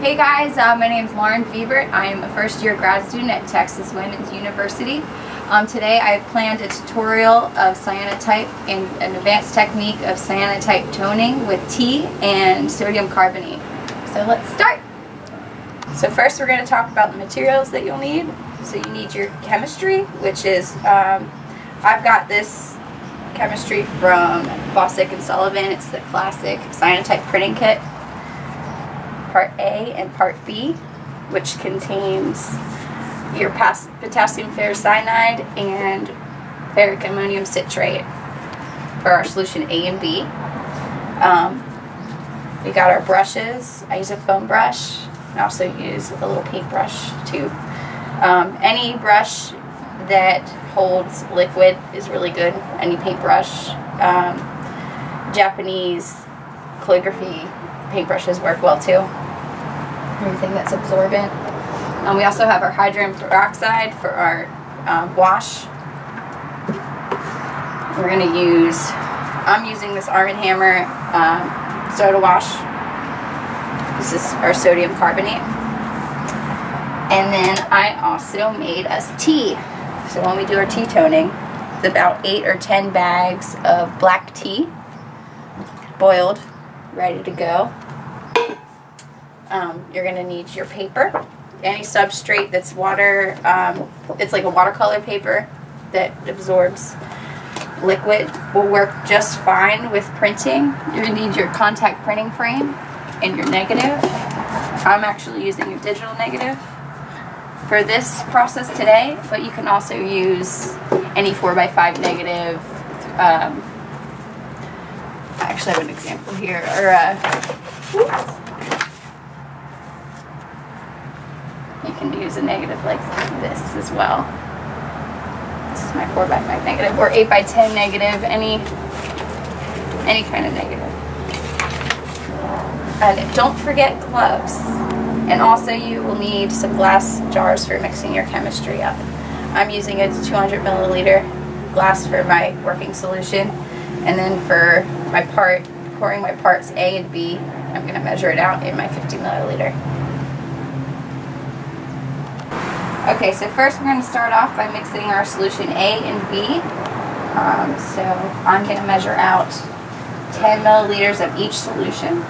Hey guys, my name is Lauren Fiebert. I am a first-year grad student at Texas Women's University. Today I have planned a tutorial of cyanotype and an advanced technique of cyanotype toning with tea and sodium carbonate. So let's start! So first we're going to talk about the materials that you'll need. So you need your chemistry, which is, I've got this chemistry from Bostic & Sullivan. It's the classic cyanotype printing kit. Part A and Part B, which contains your potassium ferricyanide and ferric ammonium citrate for our solution A and B. We got our brushes. I use a foam brush. I also use a little paintbrush too. Any brush that holds liquid is really good. Any paintbrush. Japanese calligraphy paintbrushes work well too. Everything that's absorbent. We also have our hydrogen peroxide for our wash. We're going to use, I'm using this Arm & Hammer soda wash. This is our sodium carbonate. And then I also made us tea. So when we do our tea toning, it's about 8 or 10 bags of black tea, boiled, ready to go. You're going to need your paper, any substrate that's water, it's like a watercolor paper that absorbs liquid will work just fine with printing. You're going to need your contact printing frame and your negative. I'm actually using a digital negative for this process today, but you can also use any 4x5 negative. I actually have an example here. Or you can use a negative like this as well. This is my 4x5 negative, or 8x10 negative, any kind of negative. And don't forget gloves. And also you will need some glass jars for mixing your chemistry up. I'm using a 200 milliliter glass for my working solution. And then for my pouring my parts A and B, I'm going to measure it out in my 50 milliliter. Okay, so first we're going to start off by mixing our solution A and B. So I'm going to measure out 10 milliliters of each solution.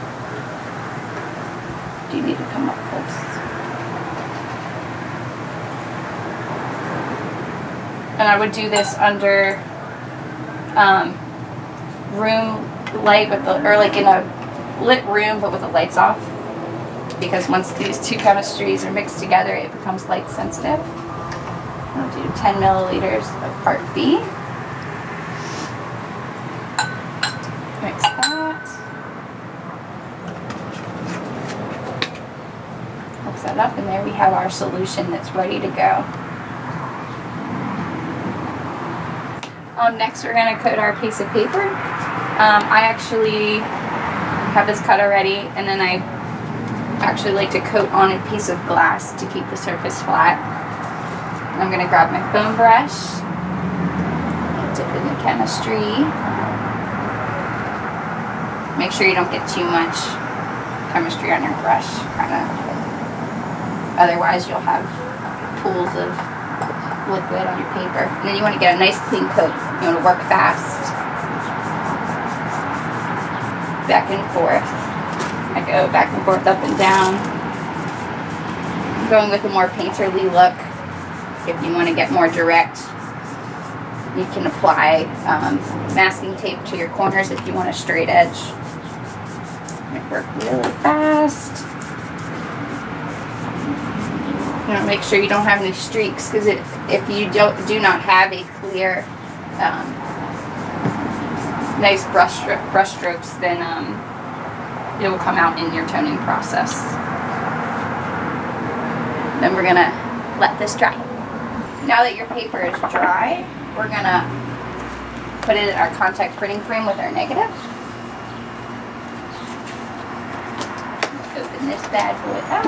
Do you need to come up close? And I would do this under room light with the, or like in a lit room but with the lights off. Because once these two chemistries are mixed together, it becomes light sensitive. I'll do 10 milliliters of Part B. Mix that. Mix that up, and there we have our solution that's ready to go. Next, we're going to coat our piece of paper. I actually have this cut already, and then I actually like to coat on a piece of glass to keep the surface flat. I'm going to grab my foam brush, dip in the chemistry. Make sure you don't get too much chemistry on your brush, otherwise you'll have pools of liquid on your paper. And then you want to get a nice clean coat. You want to work fast, back and forth. I go back and forth, up and down. I'm going with a more painterly look. If you want to get more direct, you can apply masking tape to your corners if you want a straight edge. Work really fast. You know, make sure you don't have any streaks, because if you do not have a clear, nice brush strokes, then it will come out in your toning process. Then we're going to let this dry. Now that your paper is dry, we're going to put it in our contact printing frame with our negative. Open this bad boy up.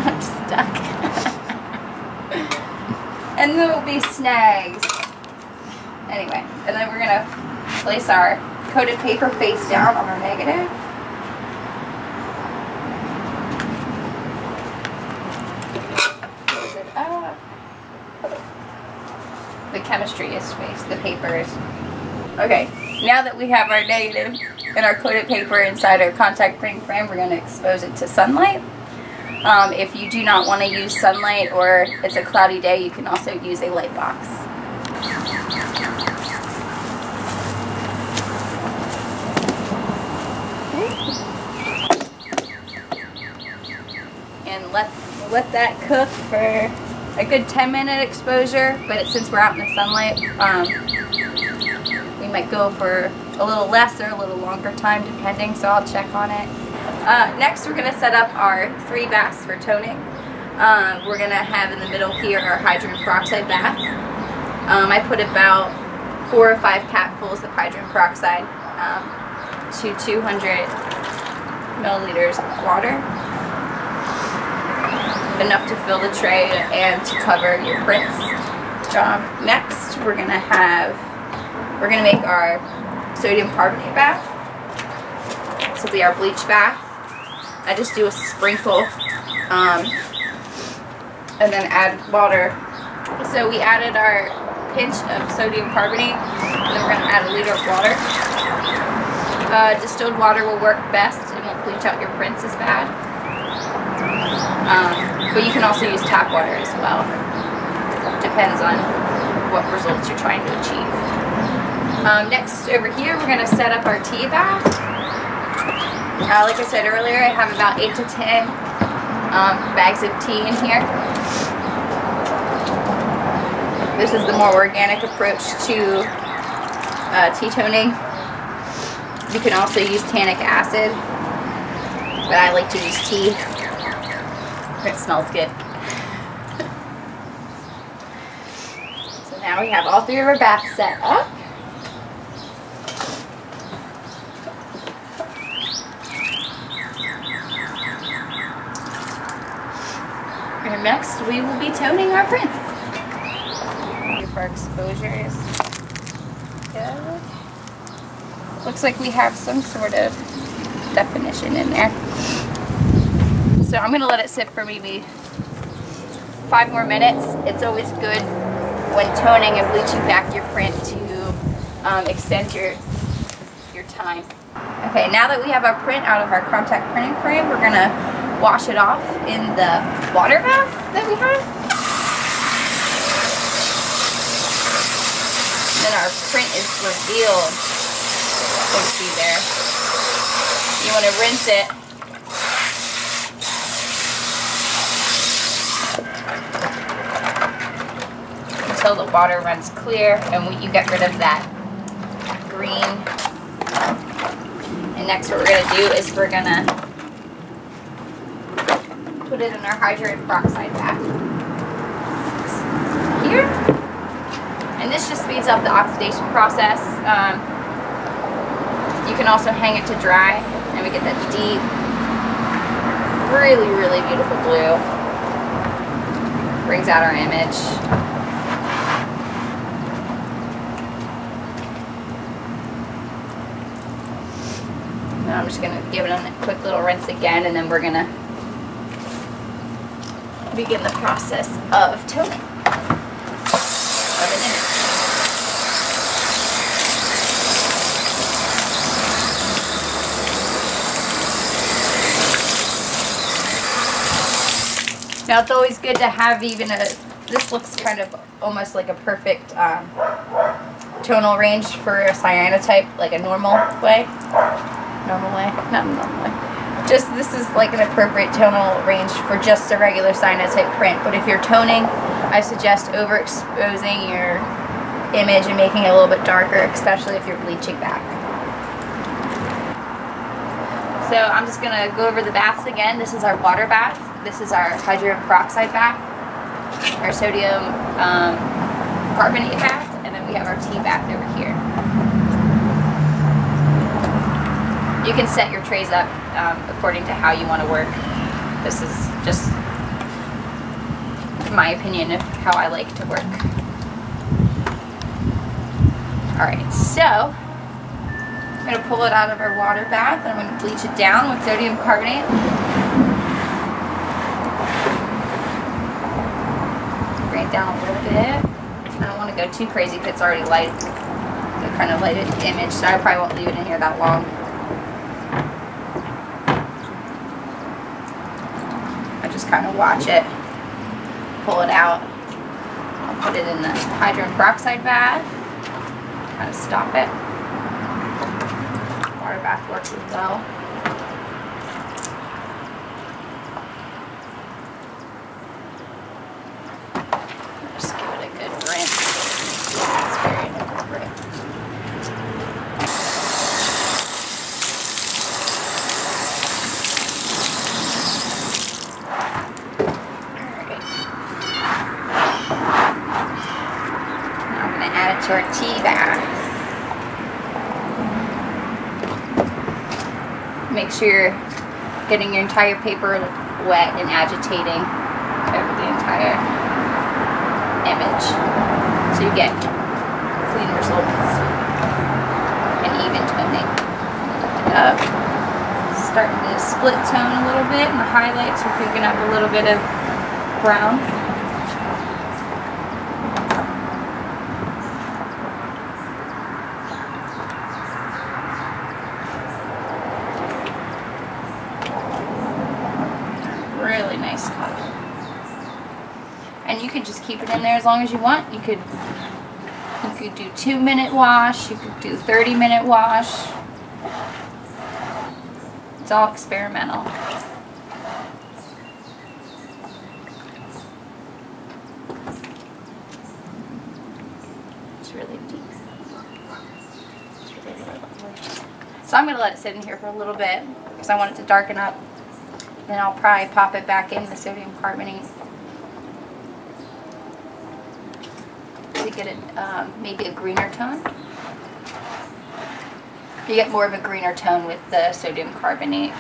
I'm stuck. And there will be snags Anyway, and then we're going to place our coated paper face down on our negative. Close it up. The chemistry is spaced, the paper is. Okay, now that we have our negative and our coated paper inside our contact printing frame, we're going to expose it to sunlight. If you do not want to use sunlight or it's a cloudy day, you can also use a light box. And let that cook for a good 10-minute exposure, but since we're out in the sunlight, we might go for a little less or a little longer time depending, so I'll check on it. Next, we're going to set up our 3 baths for toning. We're going to have in the middle here our hydrogen peroxide bath. I put about 4 or 5 capfuls of hydrogen peroxide to 200 milliliters of water. Enough to fill the tray and to cover your prints. Next, we're going to make our sodium carbonate bath. This will be our bleach bath. I just do a sprinkle and then add water. So we added our pinch of sodium carbonate, and then we're going to add a liter of water. Distilled water will work best. It won't bleach out your prints as bad. But you can also use tap water as well. Depends on what results you're trying to achieve. Next, over here, we're going to set up our tea bath. Like I said earlier, I have about 8 to 10 bags of tea in here. This is the more organic approach to tea toning. You can also use tannic acid, but I like to use tea. It smells good. So now we have all 3 of our baths set up. And next we will be toning our prints. If our exposure is good. Looks like we have some sort of definition in there. So I'm going to let it sit for maybe 5 more minutes. It's always good when toning and bleaching back your print to extend your time. Okay, now that we have our print out of our contact printing frame, we're going to wash it off in the water bath that we have. Then our print is revealed. You can see there. You want to rinse it. Until the water runs clear and you get rid of that green. And next what we're going to do is we're going to put it in our hydrogen peroxide bath. Here. And this just speeds up the oxidation process. You can also hang it to dry and we get that deep, really, really beautiful blue. Brings out our image. Now I'm just going to give it a quick little rinse again, and then we're going to begin the process of toning of an image. Now it's always good to have even this looks kind of almost like a perfect tonal range for a cyanotype, like a normal way. Not a normal way. Just this is like an appropriate tonal range for just a regular cyanotype print. But if you're toning, I suggest overexposing your image and making it a little bit darker, especially if you're bleaching back. So I'm just gonna go over the baths again. This is our water bath. This is our hydrogen peroxide bath. Our sodium carbonate bath, and then we have our tea bath over here. You can set your trays up according to how you want to work. This is just my opinion of how I like to work. Alright, so I'm going to pull it out of our water bath and I'm going to bleach it down with sodium carbonate. Bring it down a little bit. I don't want to go too crazy because it's already light. It's a kind of lighted image, so I probably won't leave it in here that long. I just kind of watch it, pull it out. I'll put it in the hydrogen peroxide bath, kind of stop it. Water bath works as well. Just give it a good rinse. It's very appropriate. To our tea bath. Make sure you're getting your entire paper wet and agitating over the entire image so you get clean results and even toning. Lift it up. Starting to split tone a little bit, and the highlights are picking up a little bit of brown. Really nice color. And you could just keep it in there as long as you want. You could do 2-minute wash, you could do 30-minute wash. It's all experimental. It's really deep. It's really lovely. So I'm going to let it sit in here for a little bit because I want it to darken up. Then I'll probably pop it back in the sodium carbonate to get it maybe a greener tone. You get more of a greener tone with the sodium carbonate.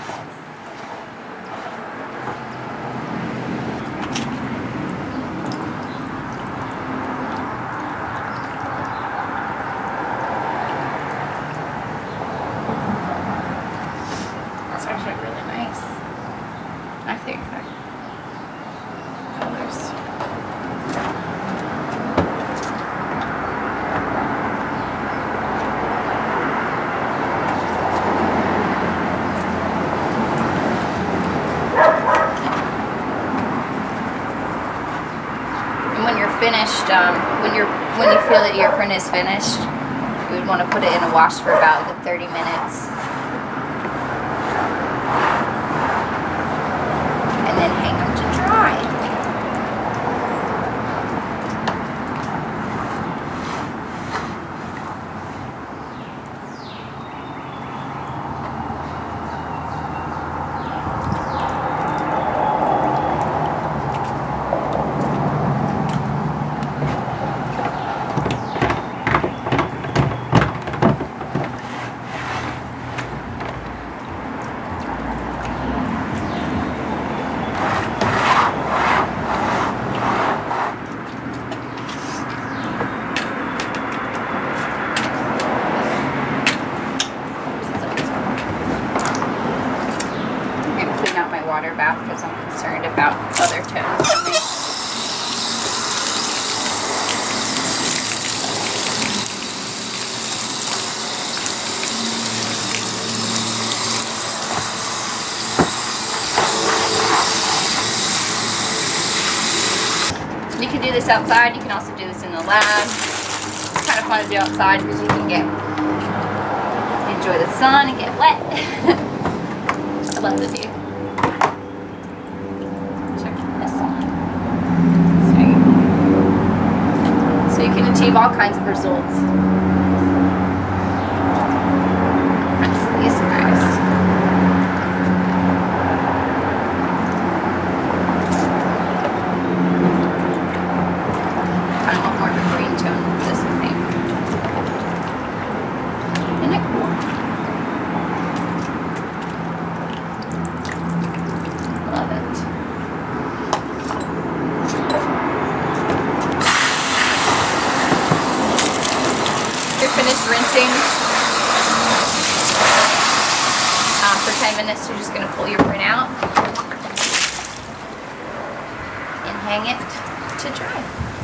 That's actually really nice. I think colors. And when you're finished, when you feel that your print is finished, you would want to put it in a wash for about 30 minutes. And then hang them to dry. Water bath because I'm concerned about other tones in there. You can do this outside. You can also do this in the lab. It's kind of fun to do outside because you can enjoy the sun and get wet. I love the view. So you can achieve all kinds of results. That's these guys. I want more of a green tone with this, I think. Isn't it cool? Love it. finished rinsing for 10 minutes, you're just going to pull your print out and hang it to dry.